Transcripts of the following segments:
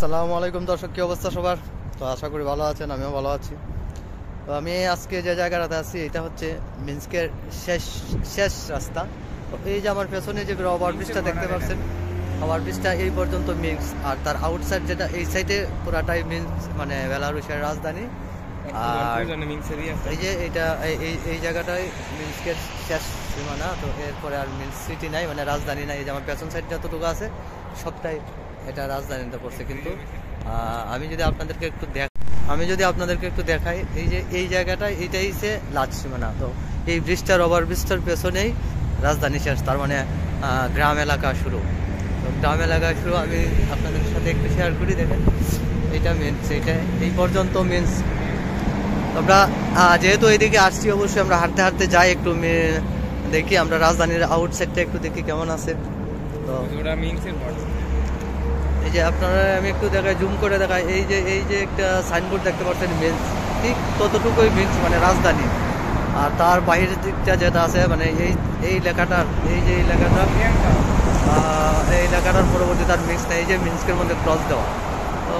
আসসালামু আলাইকুম দর্শক, কি অবস্থা সবার? তো আশা করি ভালো আছেন, আমিও ভালো আছি। তো আমি আজকে যে জায়গাটাতে আছি এটা হচ্ছে মিন্স্কের শেষ শেষ রাস্তা। তো এই যে আমার পেছনে যে ওভার ব্রিজটা দেখতে পাচ্ছেন, ওভার ব্রিজটা এই পর্যন্ত মিন্স, আর তার আউটসাইড যেটা এই সাইডে পুরাটাই মিন্স, মানে বেলারুশের রাজধানী। আর এই যে এটা এই জায়গাটাই মিন্স্কের শেষ সীমানা। তো এরপরে আর মিন্স সিটি নাই, মানে রাজধানী নাই। এই যে আমার পেছন সাইড যতটুকু আছে সবটাই এটা রাজধানীতে পড়ছে। কিন্তু আমি যদি আপনাদেরকে একটু দেখাই, এই যে এই জায়গাটা এইটাই হচ্ছে লাস্ট সীমানা। তো এই ব্রিজটার, ওভার ব্রিজটার পেছনেই রাজধানী শেষ, তার মানে গ্রাম এলাকা শুরু। তো গ্রাম এলাকা শুরু আমি আপনাদের সাথে একটু শেয়ার করি। দেখেন এইটা মিন্স, এইটা এই পর্যন্ত মিন্স। আমরা যেহেতু এইদিকে আসছি, অবশ্যই আমরা হাঁটতে হাঁটতে যাই, একটু দেখি আমরা রাজধানীর আউটসাইডটা একটু দেখি কেমন আছে। তো এই যে আপনারা, আমি একটু দেখাই, জুম করে দেখাই, এই যে একটা সাইনবোর্ড দেখতে পাচ্ছেন মিন্স, ঠিক ততটুকুই মিন্স, মানে রাজধানী। আর তার বাইরের দিকটা যেটা আছে, মানে এই লেখাটার এই লেখাটার পরবর্তী তার মিন্স নেই, এই যে মিন্সকের মধ্যে ক্রস দেওয়া। তো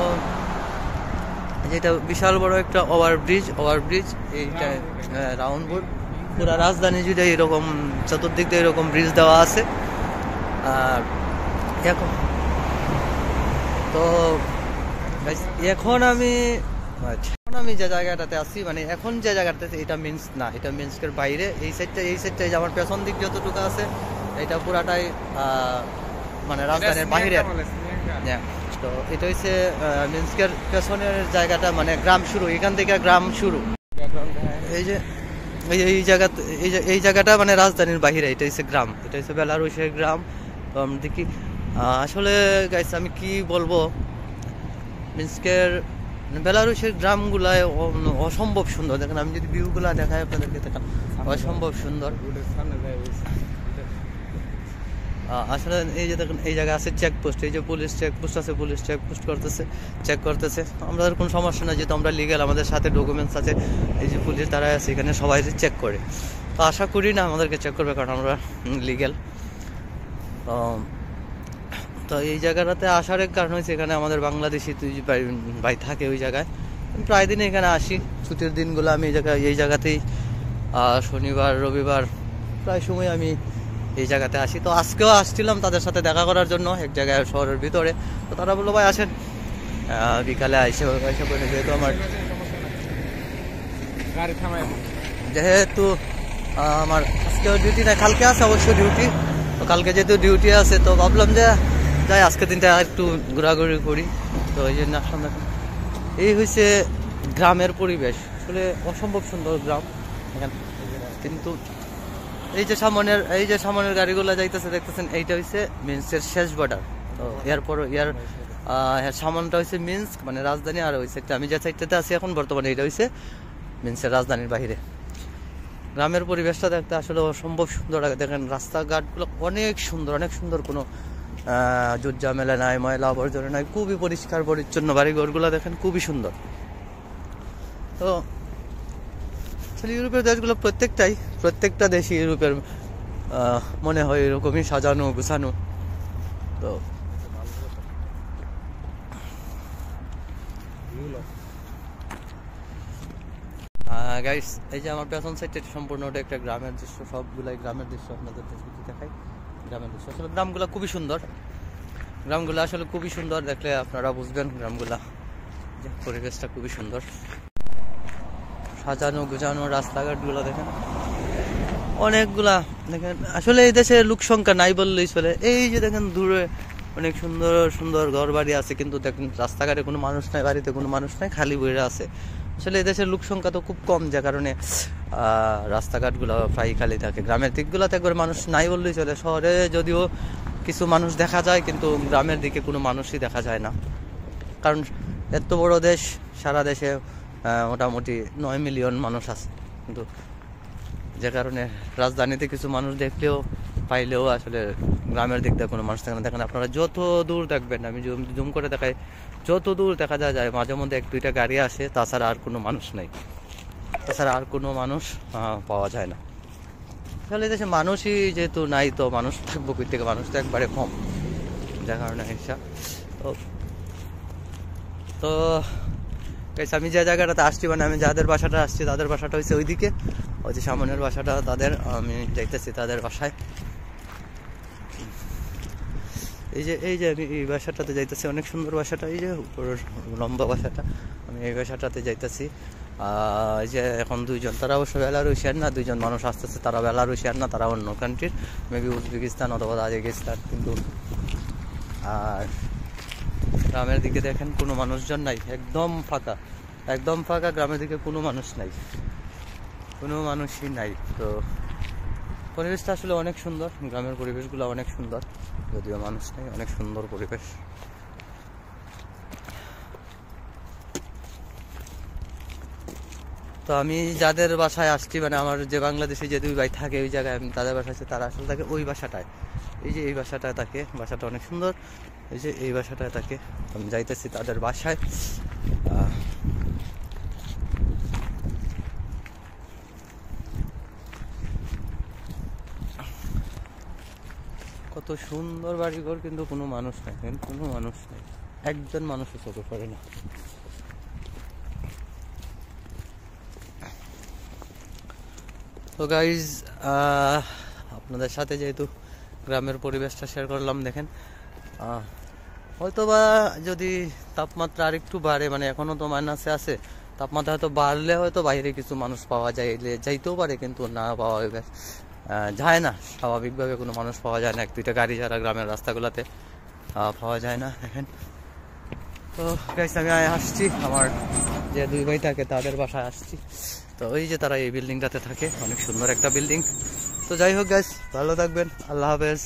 যেটা বিশাল বড় একটা ওভারব্রিজ এইটা রাউন্ড বোর্ড। পুরা রাজধানী জুড়ে এরকম চতুর্দিক দিয়ে এরকম ব্রিজ দেওয়া আছে। আর এখন আমি যে জায়গাটাতে আছি, মানে এখন যে জায়গাটাতে, এটা মিন্স না, এটা মিন্সকের বাইরে। এই সাইডটা যে আমার পেছন দিক যতটুকু আছে এটা পুরাটাই মানে রাজধানীর বাইরে। তো এটা হচ্ছে মিন্সকের পেছনের জায়গাটা, মানে গ্রাম শুরু, এখান থেকে গ্রাম শুরু। এই যে এই জায়গাটা মানে রাজধানীর বাইরে, এটা হচ্ছে গ্রাম, এটা হচ্ছে বেলারুশের গ্রাম। তো আমরা দেখি আসলে গাইস, আমি কি বলবো, মিন্সকের বেলারুশের গ্রামগুলায় অসম্ভব সুন্দর। দেখেন, আমি যদি ভিউগুলা দেখাই আপনাদেরকে, দেখেন অসম্ভব সুন্দর। আসলে এই যে দেখেন, এই জায়গায় আছে চেকপোস্ট, এই যে পুলিশ চেকপোস্ট আছে, পুলিশ চেক করতেছে। আমাদের কোনো সমস্যা না, যেহেতু আমরা লিগ্যাল, আমাদের সাথে ডকুমেন্টস আছে। এই যে পুলিশ তারা আছে এখানে, সবাই চেক করে। তো আশা করি না আমাদেরকে চেক করবে, কারণ আমরা লিগ্যাল। তো এই জায়গাটাতে আসার এক কারণ হয়েছে, এখানে আমাদের বাংলাদেশি ভাই থাকে ওই জায়গায়। প্রায় দিন এখানে আসি, ছুটির দিনগুলো আমি এই জায়গাতেই, শনিবার রবিবার প্রায় সময় আমি এই জায়গাতে আসি। তো আজকেও আসছিলাম তাদের সাথে দেখা করার জন্য, এক জায়গায় শহরের ভিতরে। তো তারা বললো ভাই আসেন, বিকালে যেহেতু আমার আজকেও ডিউটি নাই, কালকে আছে অবশ্য ডিউটি। তো কালকে যেহেতু ডিউটি আছে, তো ভাবলাম যে যাই আজকে দিনটা একটু ঘোরাঘুরি করি। তো এই জন্য আসলাম। এই হয়েছে গ্রামের পরিবেশ, আসলে অসম্ভব সুন্দর গ্রাম এখানে। কিন্তু এই যে সামনের গাড়িগুলো যাইতেছে, দেখতেছেন, এইটা হচ্ছে মিন্সের শেষ বর্ডার। তো এরপর সামনটা হচ্ছে মিন্স, মানে রাজধানী। আর ওই সাইডটা, আমি যে সাইডটাতে আছি এখন বর্তমানে, এটা হচ্ছে মিন্সের রাজধানীর বাহিরে। গ্রামের পরিবেশটা দেখতে আসলে অসম্ভব সুন্দর লাগে। দেখেন রাস্তাঘাটগুলো অনেক সুন্দর, কোনো জুট ঝামেলা নাই, ময়লা আবর্জনা নাই, খুবই পরিষ্কার পরিচ্ছন্ন। বাড়িঘরগুলো দেখেন খুবই সুন্দর। তো আসলে ইউরোপের দেশগুলো প্রত্যেকটা দেশই ইউরোপের মনে হয় এরকমই সাজানো গুছানো। তো গাইস, এই যে আমার পেছন সাইডটা সম্পূর্ণ ওটা একটা গ্রামের দৃশ্য, সবগুলাই গ্রামের দৃশ্য আপনাদের দেখাই। গ্রামের দৃশ্য আসলে গ্রামগুলা খুবই সুন্দর, আসলে খুবই সুন্দর। দেখলে আপনারা বুঝবেন গ্রামগুলা, পরিবেশটা খুবই সুন্দর, সাজানো গুছানো। রাস্তাঘাটগুলো দেখেন অনেকগুলা। দেখেন আসলে এই দেশে লোক সংখ্যা নাই বললেই চলে। এই যে দেখেন দূরে অনেক সুন্দর ঘর বাড়ি আছে, কিন্তু দেখেন রাস্তাঘাটে কোনো মানুষ নাই, বাড়িতে কোনো মানুষ নাই, খালি বইরা আছে। আসলে এই দেশের লোক সংখ্যা তো খুব কম, যে কারণে রাস্তাঘাটগুলো প্রায় খালি থাকে। গ্রামের দিকগুলোতে একবার মানুষ নাই বললেই চলে। শহরে যদিও কিছু মানুষ দেখা যায়, কিন্তু গ্রামের দিকে কোনো মানুষই দেখা যায় না, কারণ এত বড় দেশ, সারা দেশে মোটামুটি 9 মিলিয়ন মানুষ আছে। কিন্তু যে কারণে রাজধানীতে কিছু মানুষ পাইলেও আসলে গ্রামের দিক দিয়ে কোনো মানুষ থাকে না। দেখেন আপনারা যত দূর দেখবেন, আমি জুম করে দেখাই, যত দূর দেখা যায় মাঝে মধ্যে 1-2টা গাড়ি আসে, তাছাড়া আর কোনো মানুষ নাই, পাওয়া যায় না। তাহলে দেশে মানুষই যেহেতু নাই, তো মানুষ থাকবো কই থেকে? মানুষ তো একবারে কম, যার কারণে হিসাব। তো তো গাইস আমি যে জায়গাটাতে আসছি, মানে আমি যাদের বাসাটা আসছি তাদের বাসাটা হচ্ছে ওইদিকে, ওই যে সামনের বাসাটা তাদের, আমি যাইতেছি তাদের বাসায়। এই যে আমি এই বাসাটাতে যাইতেছি, অনেক সুন্দর বাসাটা, এই যে উপর লম্বা বাসাটা, আমি এই বাসাটাতে যাইতেছি। এই যে এখন দুইজন, তারা অবশ্য বেলারুশিয়ান না, দুইজন মানুষ আসতেছে, তারা বেলারুশিয়ান না, তারা অন্য কান্ট্রির, মেবি উজবেকিস্তান অথবা তাজিকিস্তান। কিন্তু আর গ্রামের দিকে দেখেন কোনো মানুষজন নাই, একদম ফাঁকা, একদম ফাঁকা, গ্রামের দিকে কোনো মানুষ নাই, কোনো মানুষই নাই। তো পরিবেশটা আসলে অনেক সুন্দর, গ্রামের পরিবেশগুলো অনেক সুন্দর, যদিও মানুষ নেই, অনেক সুন্দর পরিবেশ। তো আমি যাদের বাসায় আসছি, মানে আমার যে বাংলাদেশে যে দুই ভাই থাকে ওই জায়গায়, আমি তাদের বাসায় আছি, তারা আসলে থাকে ওই বাসাটায়, এই যে এই বাসাটায় থাকে, বাসাটা অনেক সুন্দর, এই যে এই বাসাটায় থাকে। আমি যাইতেছি তাদের বাসায়। কত সুন্দর বাড়িঘর, কিন্তু কোনো মানুষ নাই, কোনো মানুষ নেই, একজন মানুষও চোখে পড়ে না। তো গাইজ আপনাদের সাথে যেহেতু গ্রামের পরিবেশটা শেয়ার করলাম, দেখেন হয়তোবা যদি তাপমাত্রা আরেকটু বাড়ে, মানে এখনো তো মাইনাসে আছে, তাপমাত্রা হয়তো বাড়লে হয়তো বাইরে কিছু মানুষ পাওয়া যাইতেও পারে, কিন্তু না পাওয়া যায় না, স্বাভাবিকভাবে কোনো মানুষ পাওয়া যায় না, এক দুইটা গাড়ি ছাড়া গ্রামের রাস্তাগুলোতে পাওয়া যায় না। দেখেন তো গাইস আমি আসছি আমার যে দুই ভাই থাকে তাদের বাসায় আসছি। তো ওই যে তারা এই বিল্ডিংটাতে থাকে, অনেক সুন্দর একটা বিল্ডিং। তো যাই হোক গাইস, ভালো থাকবেন, আল্লাহ হাফেজ।